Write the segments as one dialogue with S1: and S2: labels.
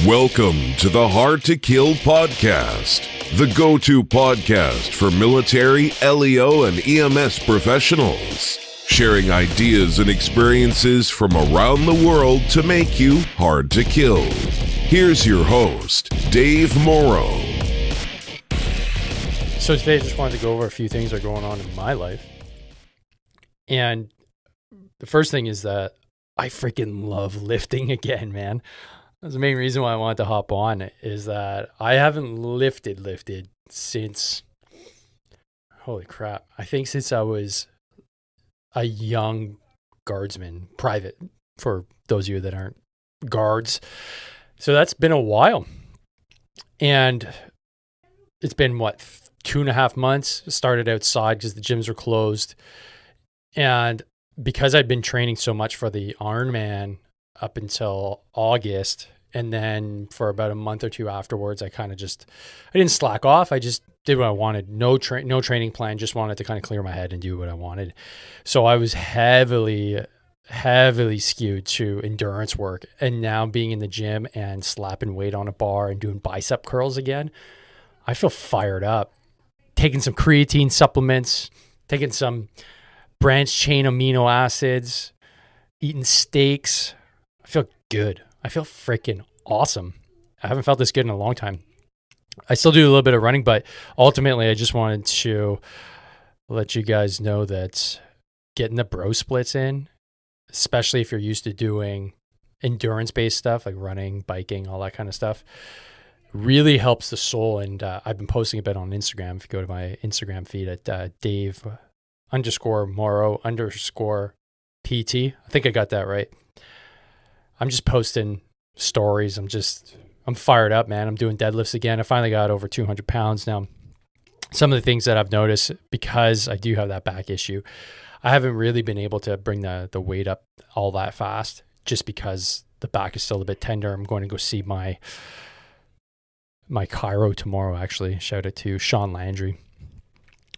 S1: Welcome to the Hard to Kill podcast, the go-to podcast for military, LEO, and EMS professionals, sharing ideas and experiences from around the world to make you hard to kill. Here's your host, Dave Morrow.
S2: So today I just wanted to go over a few things that are going on in my life. And the first thing is that I freaking love lifting again, man. That's the main reason why I wanted to hop on, is that I haven't lifted since, holy crap, I think since I was a young guardsman, private, for those of you that aren't guards. So that's been a while. And it's been, 2.5 months. Started outside because the gyms were closed. And because I'd been training so much for the Ironman up until August, and then for about a month or two afterwards, I didn't slack off. I just did what I wanted. No training plan, just wanted to kind of clear my head and do what I wanted. So I was heavily skewed to endurance work. And now being in the gym and slapping weight on a bar and doing bicep curls again, I feel fired up. Taking some creatine supplements, taking some branched chain amino acids, eating steaks. I feel good. I feel freaking awesome. I haven't felt this good in a long time. I still do a little bit of running, but ultimately I just wanted to let you guys know that getting the bro splits in, especially if you're used to doing endurance-based stuff like running, biking, all that kind of stuff, really helps the soul. And I've been posting a bit on Instagram. If you go to my Instagram feed at Dave_Morrow_PT. I think I got that right. I'm just posting stories. I'm fired up, man. I'm doing deadlifts again. I finally got over 200 pounds now. Some of the things that I've noticed, because I do have that back issue, I haven't really been able to bring the weight up all that fast, just because the back is still a bit tender. I'm going to go see my chiro tomorrow, actually. Shout out to Sean Landry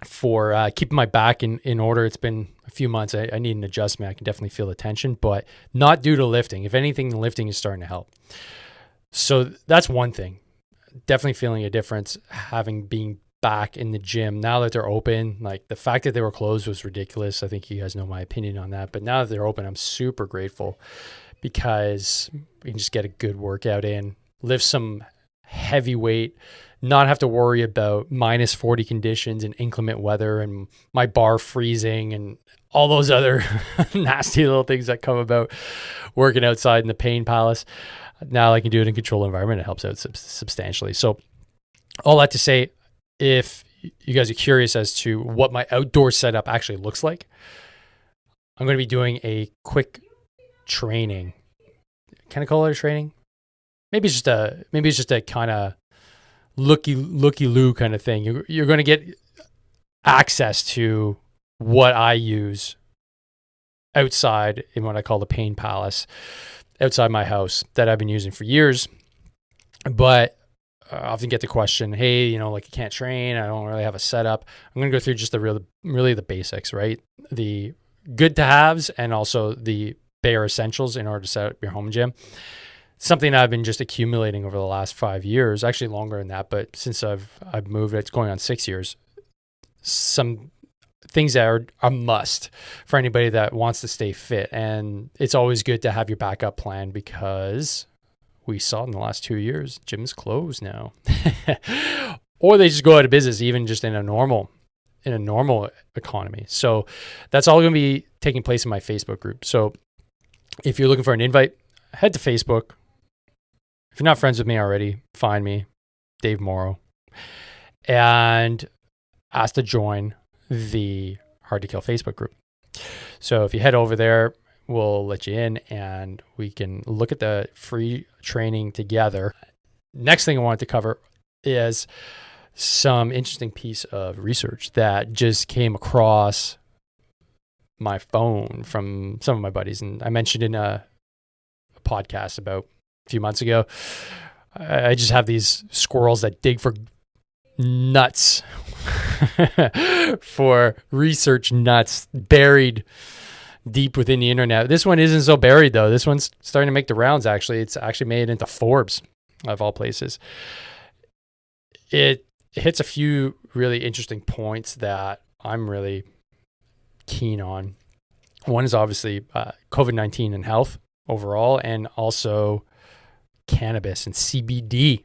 S2: for keeping my back in order. It's been a few months. I need an adjustment. I can definitely feel the tension, but not due to lifting. If anything, the lifting is starting to help. So that's one thing. Definitely feeling a difference having been back in the gym. Now that they're open, like the fact that they were closed was ridiculous. I think you guys know my opinion on that. But now that they're open, I'm super grateful because we can just get a good workout in, lift some heavy weight, not have to worry about minus 40 conditions and inclement weather and my bar freezing and all those other nasty little things that come about working outside in the pain palace. Now I can do it in a controlled environment. It helps out substantially. So all that to say, if you guys are curious as to what my outdoor setup actually looks like, I'm going to be doing a quick training. Can I call it a training? Maybe it's just a kind of looky-loo kind of thing. You're going to get access to what I use outside in what I call the pain palace outside my house that I've been using for years. But I often get the question, hey, you can't train. I don't really have a setup. I'm going to go through just really the basics, right? The good to haves and also the bare essentials in order to set up your home gym. Something I've been just accumulating over the last 5 years, actually longer than that, but since I've moved, it's going on 6 years. Some things that are a must for anybody that wants to stay fit. And it's always good to have your backup plan because we saw in the last 2 years, gyms close now. Or they just go out of business, even just in a normal economy. So that's all going to be taking place in my Facebook group. So if you're looking for an invite, head to Facebook. If you're not friends with me already, find me, Dave Morrow, and ask to join the Hard to Kill Facebook group. So if you head over there, we'll let you in and we can look at the free training together. Next thing I wanted to cover is some interesting piece of research that just came across my phone from some of my buddies. And I mentioned in a podcast about a few months ago, I just have these squirrels that dig for nuts, for research nuts buried deep within the internet. This one isn't so buried though. This one's starting to make the rounds actually. It's actually made it into Forbes. of all places. It hits a few really interesting points that I'm really keen on. One is obviously COVID-19 and health overall, and also cannabis and CBD.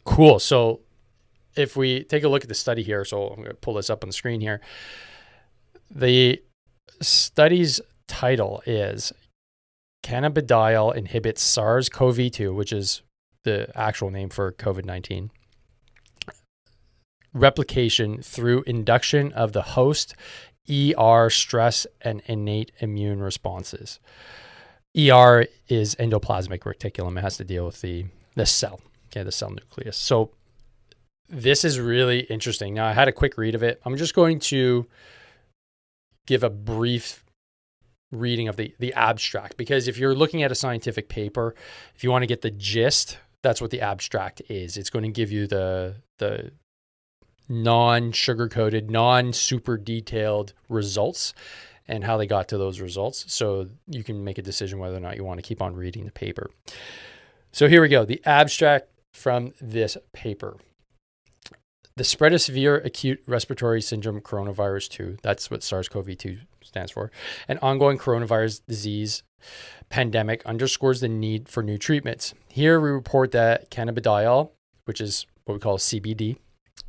S2: Cool. So if we take a look at the study here, so I'm going to pull this up on the screen here. The study's title is Cannabidiol Inhibits SARS-CoV-2, which is the actual name for COVID-19, replication through induction of the host ER stress and innate immune responses. ER is endoplasmic reticulum. It has to deal with the cell, the cell nucleus. So this is really interesting. Now, I had a quick read of it. I'm just going to give a brief reading of the abstract, because if you're looking at a scientific paper, if you want to get the gist, that's what the abstract is. It's going to give you the non-sugar-coated, non-super detailed results and how they got to those results, so you can make a decision whether or not you want to keep on reading the paper. So here we go. The abstract from this paper. The spread of severe acute respiratory syndrome coronavirus 2, that's what SARS-CoV-2 stands for, an ongoing coronavirus disease pandemic underscores the need for new treatments. Here we report that cannabidiol, which is what we call CBD,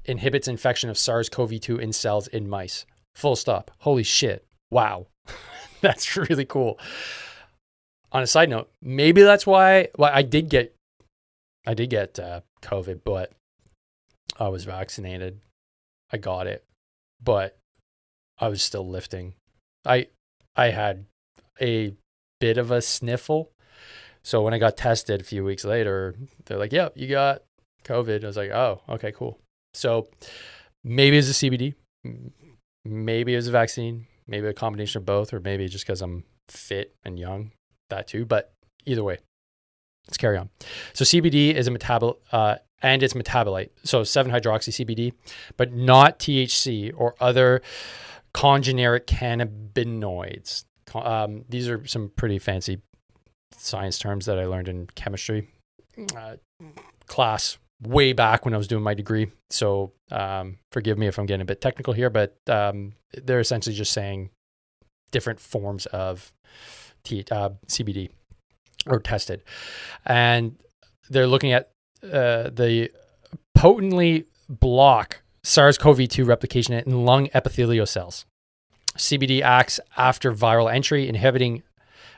S2: inhibits infection of SARS-CoV-2 in cells in mice. Full stop. Holy shit. Wow. That's really cool. On a side note, maybe that's why I did get COVID, but I was vaccinated. I got it, but I was still lifting. I had a bit of a sniffle. So when I got tested a few weeks later, they're like, "Yep, you got COVID." I was like, "Oh, okay, cool." So maybe it's a CBD, maybe it was a vaccine, maybe a combination of both, or maybe just because I'm fit and young, that too. But either way, let's carry on. So CBD is a metabolite, and its metabolite, so 7-hydroxy-CBD, but not THC or other congeneric cannabinoids. These are some pretty fancy science terms that I learned in chemistry class way back when I was doing my degree. So forgive me if I'm getting a bit technical here, but they're essentially just saying different forms of CBD or tested. And they're looking at the potently block SARS-CoV-2 replication in lung epithelial cells. CBD acts after viral entry, inhibiting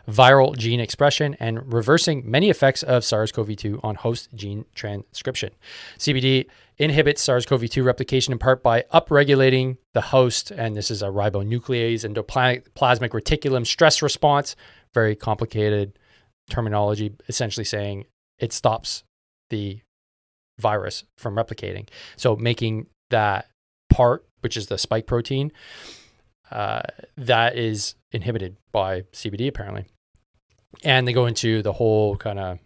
S2: viral gene expression and reversing many effects of SARS-CoV-2 on host gene transcription. CBD inhibits SARS-CoV-2 replication in part by upregulating the host, and this is a ribonuclease endoplasmic reticulum stress response. Very complicated terminology, essentially saying it stops the virus from replicating. So making that part, which is the spike protein, that is inhibited by CBD apparently. And they go into the whole kind of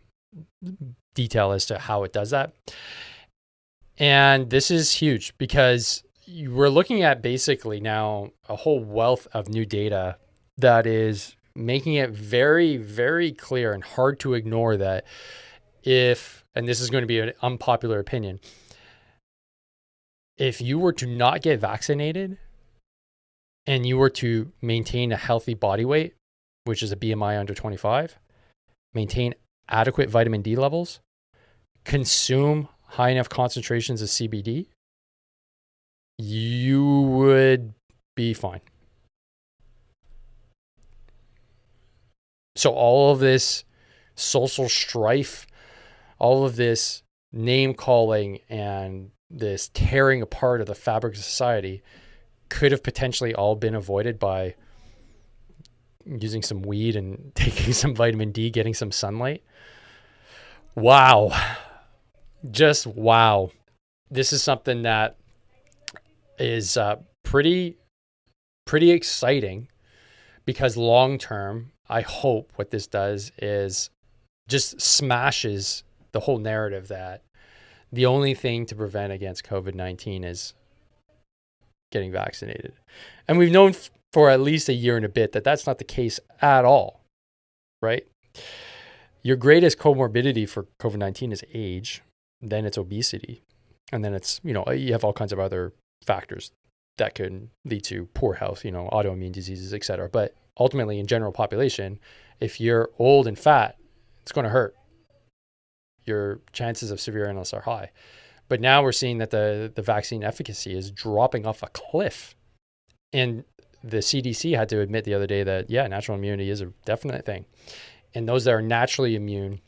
S2: detail as to how it does that. And this is huge because we're looking at basically now a whole wealth of new data that is making it very, very clear and hard to ignore that if, and this is going to be an unpopular opinion, if you were to not get vaccinated and you were to maintain a healthy body weight, which is a BMI under 25, maintain adequate vitamin D levels, consume high enough concentrations of CBD, you would be fine. So all of this social strife, all of this name calling and this tearing apart of the fabric of society could have potentially all been avoided by using some weed and taking some vitamin D, getting some sunlight. Wow. Just wow. This is something that is pretty exciting because long term, I hope what this does is just smashes the whole narrative that the only thing to prevent against COVID-19 is getting vaccinated. And we've known for at least a year and a bit that that's not the case at all, right? your greatest comorbidity for COVID-19 is age, then it's obesity, and then it's, you have all kinds of other factors that can lead to poor health, autoimmune diseases, et cetera. But ultimately, in general population, if you're old and fat, it's going to hurt. Your chances of severe illness are high. But now we're seeing that the vaccine efficacy is dropping off a cliff. And the CDC had to admit the other day that, natural immunity is a definite thing. And those that are naturally immune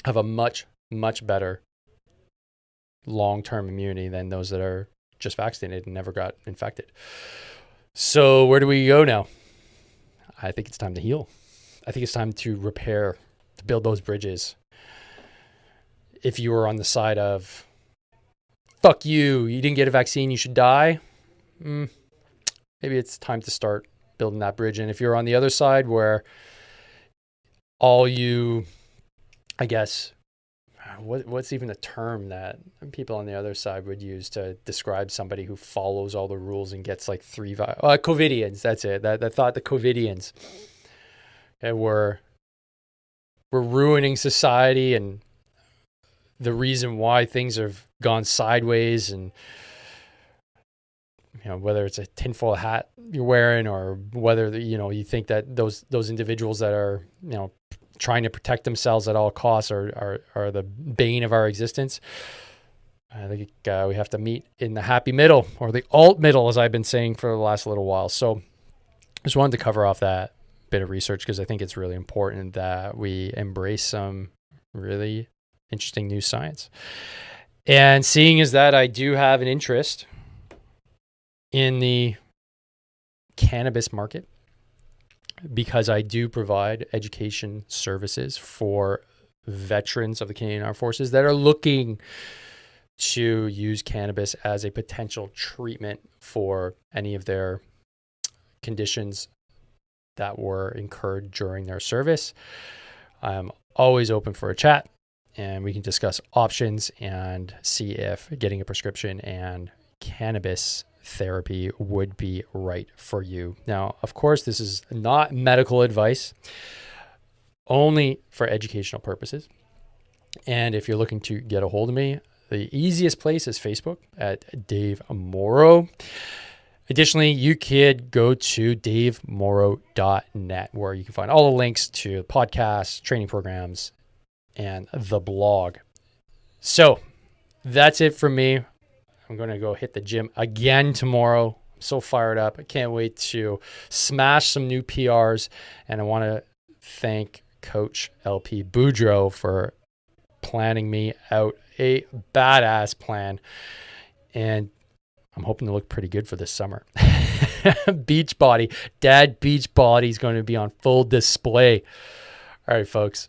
S2: have a much, much better long-term immunity than those that are just vaccinated and never got infected. So where do we go now? I think it's time to heal. I think it's time to repair, to build those bridges. If you were on the side of, fuck you didn't get a vaccine, you should die. Maybe it's time to start building that bridge. And if you're on the other side where all you, I guess, what's even a term that people on the other side would use to describe somebody who follows all the rules and gets like COVIDians, that's it. That thought the COVIDians were ruining society, and the reason why things have gone sideways, and whether it's a tinfoil hat you're wearing, or whether you think that those individuals that are trying to protect themselves at all costs are the bane of our existence. I think we have to meet in the happy middle, or the alt middle, as I've been saying for the last little while. So I just wanted to cover off that bit of research because I think it's really important that we embrace some really interesting new science. And seeing as that I do have an interest in the cannabis market, because I do provide education services for veterans of the Canadian Armed Forces that are looking to use cannabis as a potential treatment for any of their conditions that were incurred during their service. I'm always open for a chat, and we can discuss options and see if getting a prescription and cannabis therapy would be right for you. Now, of course, this is not medical advice, only for educational purposes. And if you're looking to get a hold of me, the easiest place is Facebook at Dave Morrow. Additionally, you could go to davemorrow.net, where you can find all the links to podcasts, training programs, and the blog. So that's it from me. I'm going to go hit the gym again tomorrow. I'm so fired up. I can't wait to smash some new PRs. And I want to thank Coach LP Boudreau for planning me out a badass plan. And I'm hoping to look pretty good for this summer. Beach body. Dad beach body is going to be on full display. All right, folks.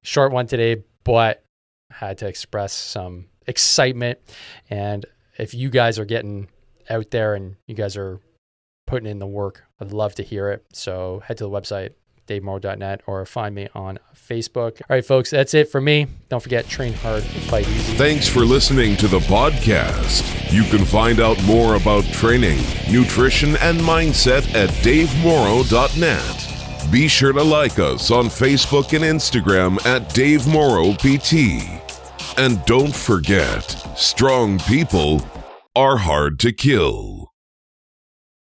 S2: Short one today, but had to express some excitement. And if you guys are getting out there and you guys are putting in the work, I'd love to hear it. So head to the website, davemorrow.net, or find me on Facebook. All right, folks, that's it for me. Don't forget, train hard, fight easy.
S1: Thanks for listening to the podcast. You can find out more about training, nutrition, and mindset at davemorrow.net. Be sure to like us on Facebook and Instagram at Dave Morrow PT. And don't forget, strong people are hard to kill.